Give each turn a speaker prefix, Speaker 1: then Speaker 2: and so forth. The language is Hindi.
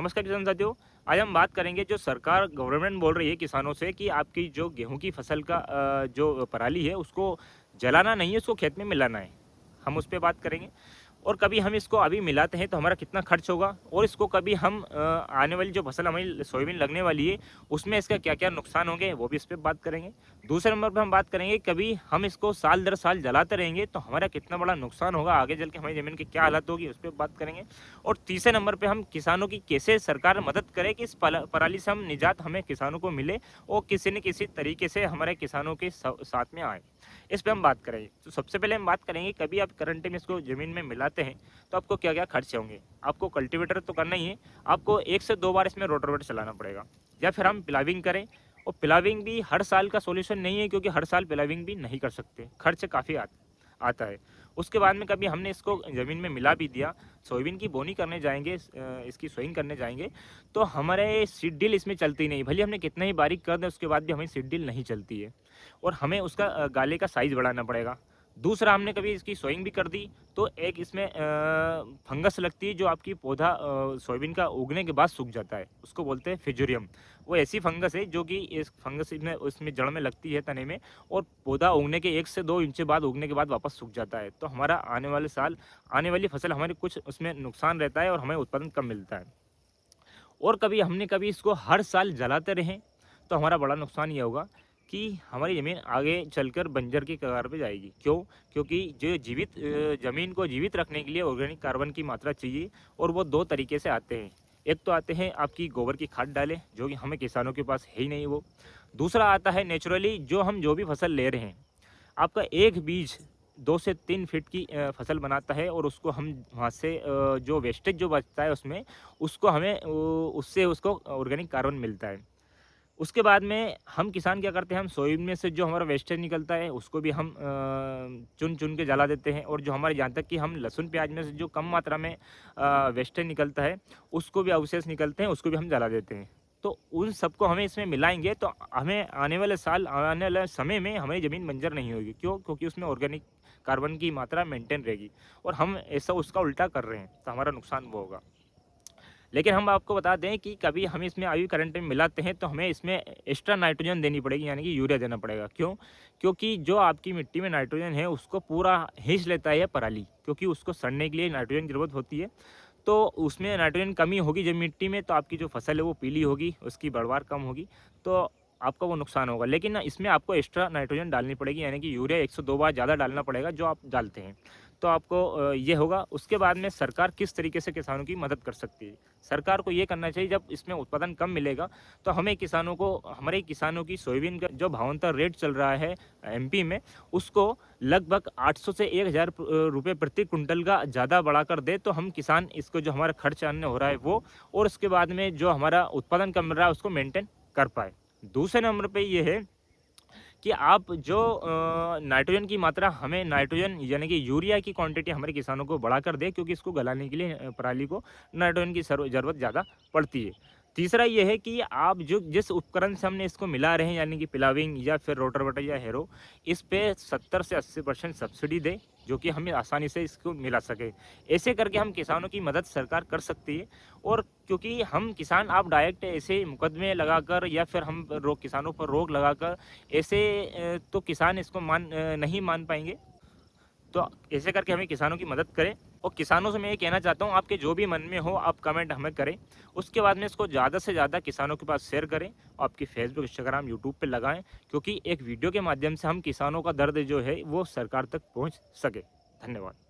Speaker 1: नमस्कार किसान साथियों। आज हम बात करेंगे जो सरकार गवर्नमेंट बोल रही है किसानों से कि आपकी जो गेहूं की फसल का जो पराली है उसको जलाना नहीं है, उसको खेत में मिलाना है। हम उस पर बात करेंगे। और कभी हम इसको अभी मिलाते हैं तो हमारा कितना खर्च होगा, और इसको कभी हम आने वाली जो फसल हमारी सोयाबीन लगने वाली है उसमें इसका क्या क्या नुकसान होंगे वो भी इस पर बात करेंगे। दूसरे नंबर पर हम बात करेंगे कभी हम इसको साल दर साल जलाते रहेंगे तो हमारा कितना बड़ा नुकसान होगा, आगे चल के हमारी ज़मीन की क्या हालत होगी उस पर बात करेंगे। और तीसरे नंबर पे हम किसानों की कैसे सरकार मदद करे कि इस पराली से हम निजात हमें किसानों को मिले और किसी न किसी तरीके से हमारे किसानों के साथ में आए, इस पर हम बात करेंगे। तो सबसे पहले हम बात करेंगे कभी आप करंट में इसको ज़मीन में मिलाते हैं तो आपको क्या क्या खर्चे होंगे। आपको कल्टीवेटर तो करना ही है, आपको 1 से 2 बार इसमें रोटावेटर चलाना पड़ेगा, या फिर हम प्लाविंग करें। और प्लाविंग भी हर साल का सॉल्यूशन नहीं है, क्योंकि हर साल प्लाविंग भी नहीं कर सकते, खर्च काफ़ी आता है। उसके बाद में कभी हमने इसको ज़मीन में मिला भी दिया, सोयाबीन की बोनी करने जाएंगे, इसकी सोइंग करने जाएंगे तो हमारे सीड ड्रिल इसमें चलती नहीं। भले हमने कितना ही बारीक कर दें उसके बाद भी हमें सीड ड्रिल नहीं चलती है, और हमें उसका गाले का साइज़ बढ़ाना पड़ेगा। दूसरा, हमने कभी इसकी सोइंग भी कर दी तो एक इसमें फंगस लगती है जो आपकी पौधा सोयाबीन का उगने के बाद सूख जाता है, उसको बोलते हैं फिजूरियम। वो ऐसी फंगस है जो कि इस फंगस में उसमें जड़ में लगती है तने में, और पौधा उगने के 1 से 2 इंच बाद उगने के बाद वापस सूख जाता है। तो हमारा आने वाले साल आने वाली फसल हमारी कुछ उसमें नुकसान रहता है और हमें उत्पादन कम मिलता है। और कभी इसको हर साल जलाते रहें तो हमारा बड़ा नुकसान ये होगा कि हमारी ज़मीन आगे चलकर बंजर की कगार पे जाएगी। क्यों? क्योंकि जो जीवित ज़मीन को जीवित रखने के लिए ऑर्गेनिक कार्बन की मात्रा चाहिए, और वो 2 तरीके से आते हैं। एक तो आते हैं आपकी गोबर की खाद डालें, जो कि हमें किसानों के पास है ही नहीं वो। दूसरा आता है नेचुरली, जो भी फसल ले रहे हैं, आपका एक बीज 2 से 3 फीट की फसल बनाता है, और उसको हम वहाँ से जो वेस्टेज जो बचता है उसमें, उसको हमें उससे उसको ऑर्गेनिक कार्बन मिलता है। उसके बाद में हम किसान क्या करते हैं, हम सोयाबीन में से जो हमारा वेस्टेज निकलता है उसको भी हम चुन चुन के जला देते हैं, और जो हमारे यहाँ तक कि हम लहसुन प्याज में से जो कम मात्रा में वेस्टेज निकलता है उसको भी, अवशेष निकलते हैं उसको भी हम जला देते हैं। तो उन सबको हमें इसमें मिलाएंगे तो हमें आने वाले साल, आने वाले समय में हमारी ज़मीन बंजर नहीं होगी। क्यों? क्योंकि उसमें ऑर्गेनिक कार्बन की मात्रा मेंटेन रहेगी, और हम ऐसा उसका उल्टा कर रहे हैं तो हमारा नुकसान वो होगा। लेकिन हम आपको बता दें कि कभी हम इसमें आयु करंट में मिलाते हैं तो हमें इसमें एक्स्ट्रा नाइट्रोजन देनी पड़ेगी, यानी कि यूरिया देना पड़ेगा। क्यों? क्योंकि जो आपकी मिट्टी में नाइट्रोजन है उसको पूरा खींच लेता है पराली, क्योंकि उसको सड़ने के लिए नाइट्रोजन की ज़रूरत होती है। तो उसमें नाइट्रोजन कमी होगी जब मिट्टी में, तो आपकी जो फसल है वो पीली होगी, उसकी पैदावार कम होगी, तो आपका वो नुकसान होगा। लेकिन इसमें आपको एक्स्ट्रा नाइट्रोजन डालनी पड़ेगी, यानी कि यूरिया 102 बार ज़्यादा डालना पड़ेगा जो आप डालते हैं, तो आपको ये होगा। उसके बाद में सरकार किस तरीके से किसानों की मदद कर सकती है? सरकार को ये करना चाहिए, जब इसमें उत्पादन कम मिलेगा तो हमें किसानों को, हमारे किसानों की सोयाबीन का जो भावांतर रेट चल रहा है एमपी में, उसको लगभग 800 से 1000 रुपये प्रति कुंटल का ज़्यादा बढ़ाकर दे, तो हम किसान इसको, जो हमारा खर्च अन्य हो रहा है वो, और उसके बाद में जो हमारा उत्पादन कम रहा है उसको मेंटेन कर पाए। दूसरे नंबर पे ये है कि आप जो नाइट्रोजन की मात्रा, हमें नाइट्रोजन यानी कि यूरिया की क्वांटिटी हमारे किसानों को बढ़ाकर दे, क्योंकि इसको गलाने के लिए पराली को नाइट्रोजन की ज़रूरत ज़्यादा पड़ती है। तीसरा ये है कि आप जो जिस उपकरण से हमने इसको मिला रहे हैं, यानी कि प्लाविंग या फिर रोटावेटर या हैरो, इस पे 70 से 80% सब्सिडी दे, जो कि हमें आसानी से इसको मिला सके। ऐसे करके हम किसानों की मदद सरकार कर सकती है। और क्योंकि हम किसान, आप डायरेक्ट ऐसे मुकदमे लगाकर या फिर हम किसानों पर रोक लगाकर ऐसे तो किसान इसको नहीं मान पाएंगे। तो ऐसे करके हमें किसानों की मदद करें। और किसानों से मैं ये कहना चाहता हूँ, आपके जो भी मन में हो आप कमेंट हमें करें, उसके बाद में इसको ज़्यादा से ज़्यादा किसानों के पास शेयर करें, आपकी फेसबुक, इंस्टाग्राम, यूट्यूब पे लगाएं, क्योंकि एक वीडियो के माध्यम से हम किसानों का दर्द जो है वो सरकार तक पहुँच सके। धन्यवाद।